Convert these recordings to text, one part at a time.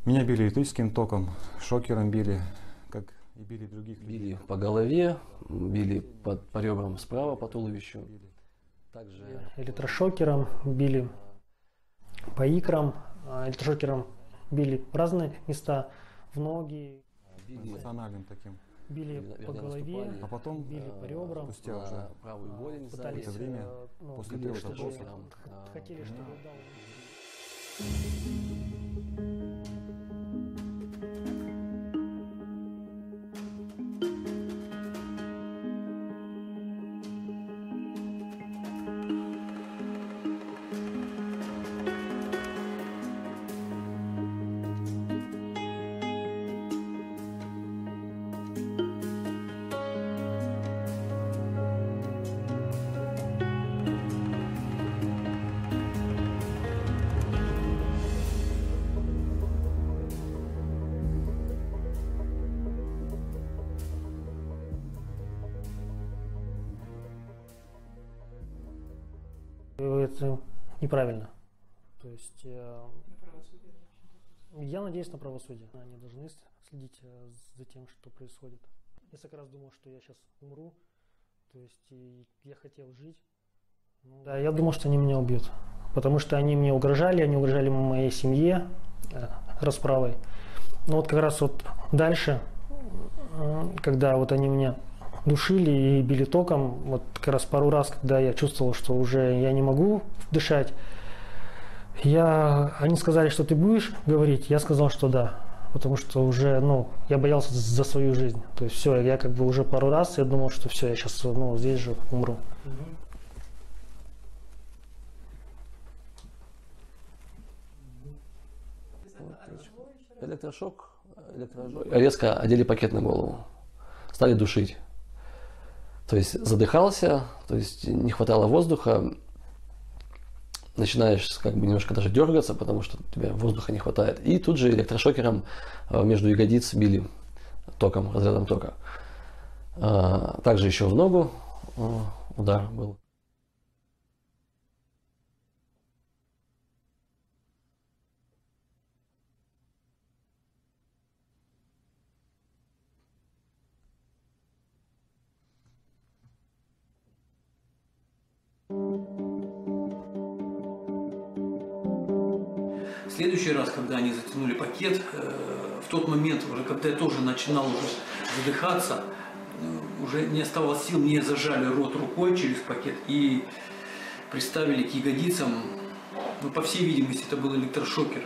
Меня били электрическим током, шокером били, как и били других людей. Били по голове, били по ребрам справа, по туловищу. Также Электрошокером били по икрам, электрошокером били в разные места, в ноги. Эмоциональным таким. Били по голове, А потом, били по ребрам, спустя уже правую голень пытались, какое-то время, после били, этого чтобы допроса, хотели, чтобы дал. Это неправильно. То есть я надеюсь на правосудие. Они должны следить за тем, что происходит. Я как раз думал, что я сейчас умру. То есть я хотел жить. Да, я думал, что они меня убьют. Потому что они мне угрожали, они угрожали моей семье расправой. Но вот как раз вот дальше, когда вот они меня душили и били током, вот как раз пару раз, когда я чувствовал, что уже я не могу дышать, они сказали, что ты будешь говорить, я сказал, что да, потому что уже, я боялся за свою жизнь, то есть все, я как бы уже пару раз, я думал, что все, я сейчас, здесь же умру. электрошок, резко одели пакет на голову, стали душить. То есть задыхался, то есть не хватало воздуха, начинаешь как бы немножко даже дергаться, потому что у тебя воздуха не хватает. И тут же электрошокером между ягодиц били током, разрядом тока. Также еще в ногу удар был. В следующий раз, когда они затянули пакет, в тот момент, уже когда я тоже начинал уже задыхаться, уже не оставалось сил, мне зажали рот рукой через пакет и приставили к ягодицам. По всей видимости, это был электрошокер.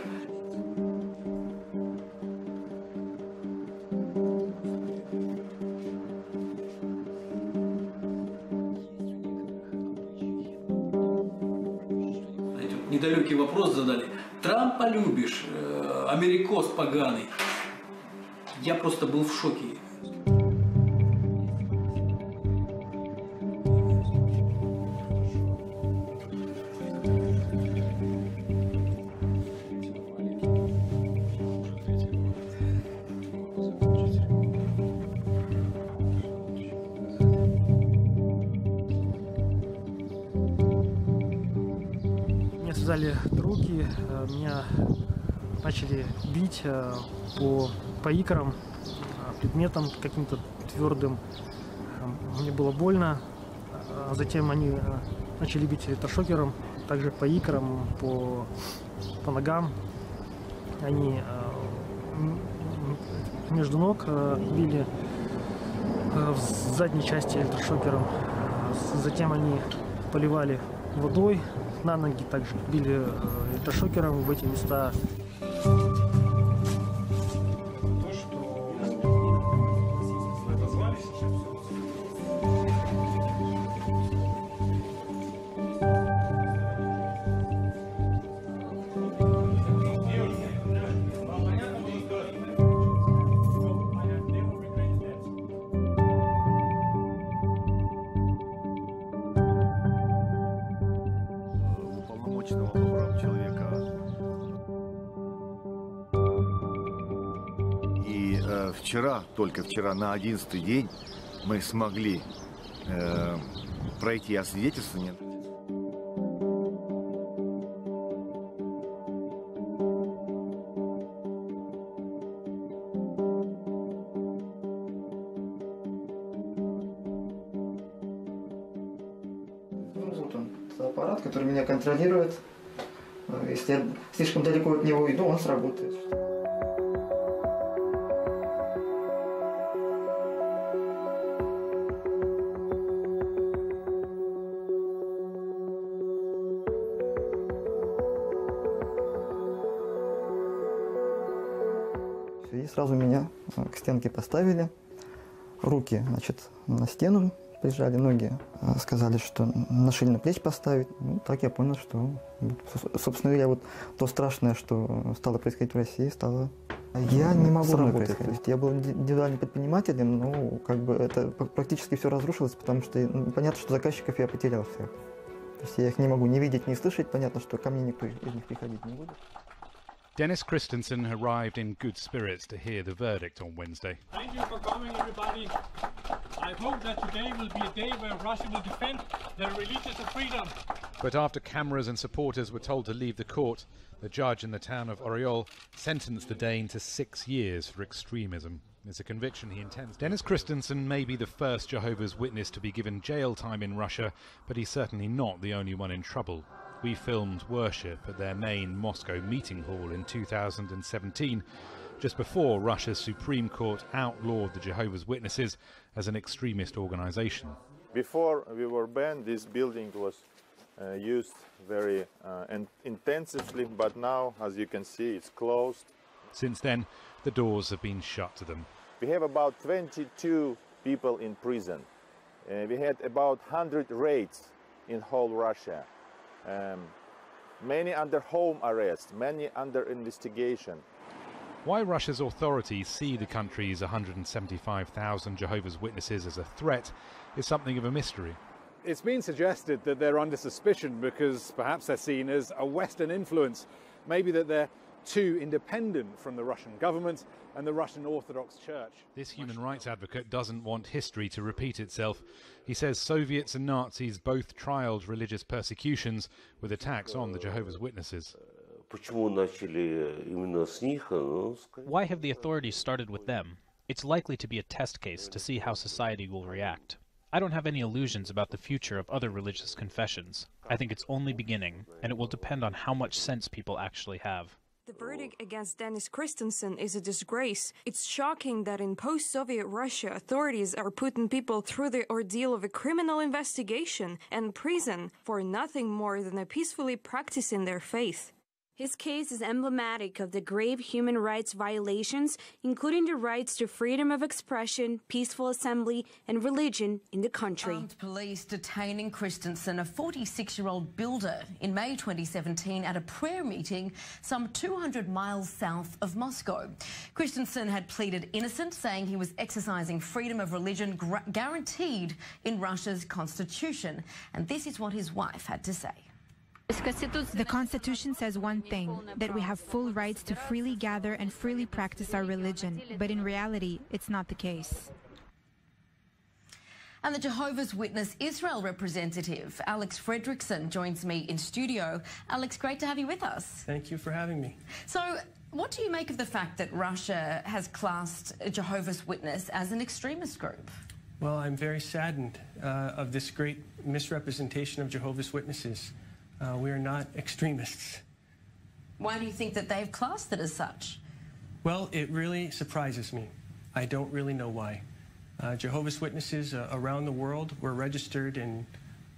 Недалекий вопрос задали. Трампа любишь, америкос поганый. Я просто был в шоке. Меня связали руки, меня начали бить по икрам, предметом каким-то твердым. Мне было больно. Затем они начали бить электрошокером, также по икрам, по ногам. Они между ног били в задней части электрошокером. Затем они поливали водой на ноги, также били электрошокером в эти места. Уполномоченного по правам человека. И только вчера, на 11-й день, мы смогли пройти освидетельствование. который меня контролирует. Если я слишком далеко от него иду, он сработает. И сразу меня к стенке поставили, руки, значит, на стену прижали, ноги сказали, что нашили на плечи поставить. Ну, так я понял, что, собственно говоря, вот то страшное, что стало происходить в России, стало... Я не могу работать. Я был индивидуальным предпринимателем, но как бы это практически все разрушилось, потому что понятно, что заказчиков я потерял всех. То есть я их не могу ни видеть, ни слышать, понятно, что ко мне никто из них приходить не будет. Dennis Christensen arrived in good spirits to hear the verdict on Wednesday. Thank you for coming, everybody. I hope that today will be a day where Russia will defend their religious freedom. But after cameras and supporters were told to leave the court, the judge in the town of Oriol sentenced the Dane to 6 years for extremism. It's a conviction he intends. Dennis Christensen may be the first Jehovah's Witness to be given jail time in Russia, but he's certainly not the only one in trouble. We filmed worship at their main Moscow meeting hall in 2017, just before Russia's Supreme Court outlawed the Jehovah's Witnesses as an extremist organisation. Before we were banned, this building was used very intensively, but now, as you can see, it's closed. Since then, the doors have been shut to them. We have about 22 people in prison. We had about 100 raids in whole Russia. Many under home arrest, many under investigation. Why Russia's authorities see the country's 175,000 Jehovah's Witnesses as a threat is something of a mystery. It's been suggested that they're under suspicion because perhaps they're seen as a Western influence, maybe that they're too independent from the Russian government and the Russian Orthodox Church. This human rights advocate doesn't want history to repeat itself. He says Soviets and Nazis both trialled religious persecutions with attacks on the Jehovah's Witnesses. Why have the authorities started with them? It's likely to be a test case to see how society will react. I don't have any illusions about the future of other religious confessions. I think it's only beginning, and it will depend on how much sense people actually have. The verdict against Dennis Christensen is a disgrace. It's shocking that in post-Soviet Russia, authorities are putting people through the ordeal of a criminal investigation and prison for nothing more than peacefully practicing their faith. His case is emblematic of the grave human rights violations, including the rights to freedom of expression, peaceful assembly, and religion in the country. Armed police detaining Christensen, a 46-year-old builder, in May 2017 at a prayer meeting some 200 miles south of Moscow. Christensen had pleaded innocent, saying he was exercising freedom of religion guaranteed in Russia's constitution. And this is what his wife had to say. The Constitution says one thing, that we have full rights to freely gather and freely practice our religion, but in reality, it's not the case. And the Jehovah's Witness Israel representative, Alex Fredrickson, joins me in studio. Alex, great to have you with us. Thank you for having me. So, what do you make of the fact that Russia has classed Jehovah's Witness as an extremist group? Well, I'm very saddened of this great misrepresentation of Jehovah's Witnesses. We are not extremists. Why do you think that they've classed it as such? Well, it really surprises me. I don't really know why. Jehovah's Witnesses around the world were registered in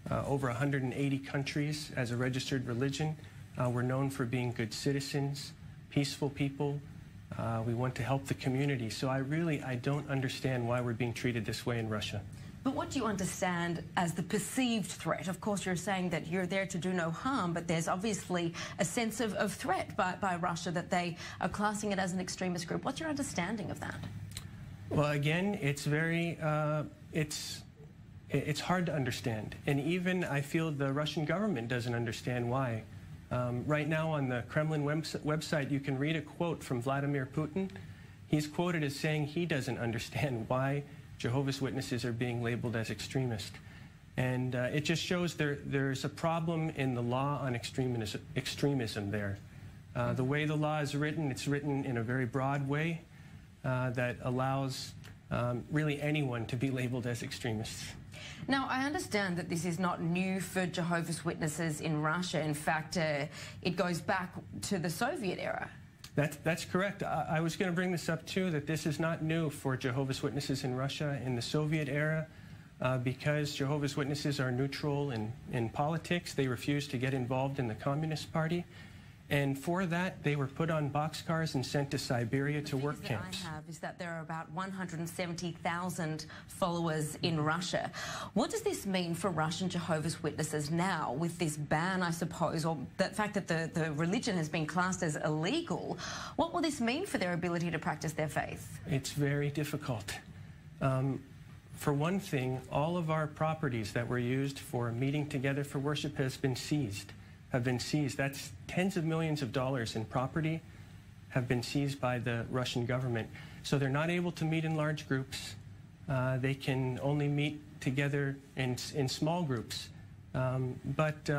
over 180 countries as a registered religion. We're known for being good citizens, peaceful people. We want to help the community. So I don't understand why we're being treated this way in Russia. But what do you understand as the perceived threat? Of course, you're saying that you're there to do no harm, but there's obviously a sense of threat by Russia that they are classing it as an extremist group. What's your understanding of that? Well, again, it's very, it's hard to understand. And even I feel the Russian government doesn't understand why. Right now on the Kremlin website, you can read a quote from Vladimir Putin. He's quoted as saying he doesn't understand why Jehovah's Witnesses are being labeled as extremist. And it just shows there's a problem in the law on extremism there. The way the law is written, it's written in a very broad way that allows really anyone to be labeled as extremists. Now, I understand that this is not new for Jehovah's Witnesses in Russia. In fact, it goes back to the Soviet era. That's correct. I was going to bring this up too, that this is not new for Jehovah's Witnesses in Russia. In the Soviet era, because Jehovah's Witnesses are neutral in politics, they refused to get involved in the Communist Party. And for that, they were put on boxcars and sent to Siberia to work camps. What I have is that there are about 170,000 followers in Russia. What does this mean for Russian Jehovah's Witnesses now with this ban, I suppose, or the fact that the religion has been classed as illegal? What will this mean for their ability to practice their faith? It's very difficult. For one thing, all of our properties that were used for meeting together for worship have been seized. That's tens of millions of dollars in property have been seized by the Russian government. So they're not able to meet in large groups. They can only meet together in small groups. But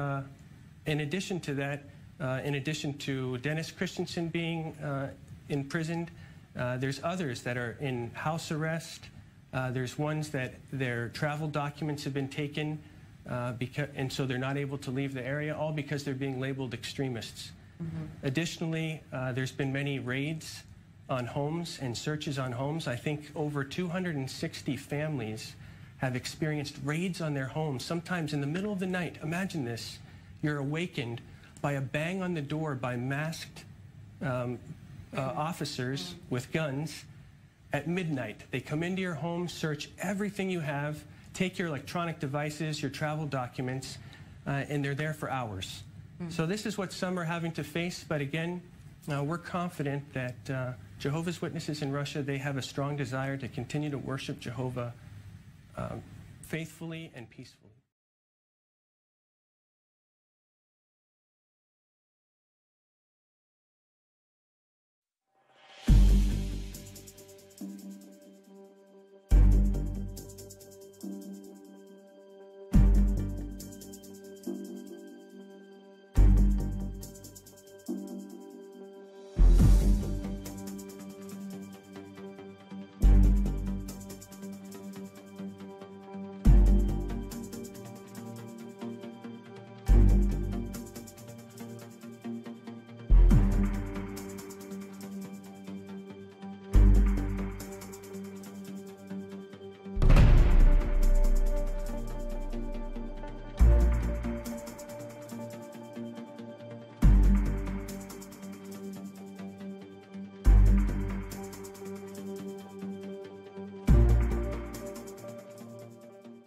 in addition to that, in addition to Dennis Christensen being imprisoned, there's others that are in house arrest. There's ones that their travel documents have been taken. And so they're not able to leave the area, all because they're being labeled extremists. Additionally, there's been many raids on homes and searches on homes. I think over 260 families have experienced raids on their homes, sometimes in the middle of the night. Imagine this. You're awakened by a bang on the door by masked officers with guns at midnight. They come into your home, search everything you have, take your electronic devices, your travel documents, and they're there for hours. So this is what some are having to face, but again, we're confident that Jehovah's Witnesses in Russia, they have a strong desire to continue to worship Jehovah faithfully and peacefully.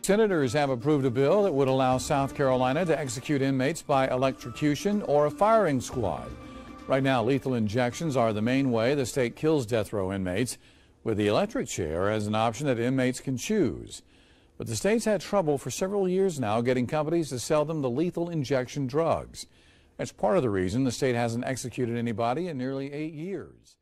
Senators have approved a bill that would allow South Carolina to execute inmates by electrocution or a firing squad. Right now, lethal injections are the main way the state kills death row inmates, with the electric chair as an option that inmates can choose. But the state's had trouble for several years now getting companies to sell them the lethal injection drugs. That's part of the reason the state hasn't executed anybody in nearly 8 years.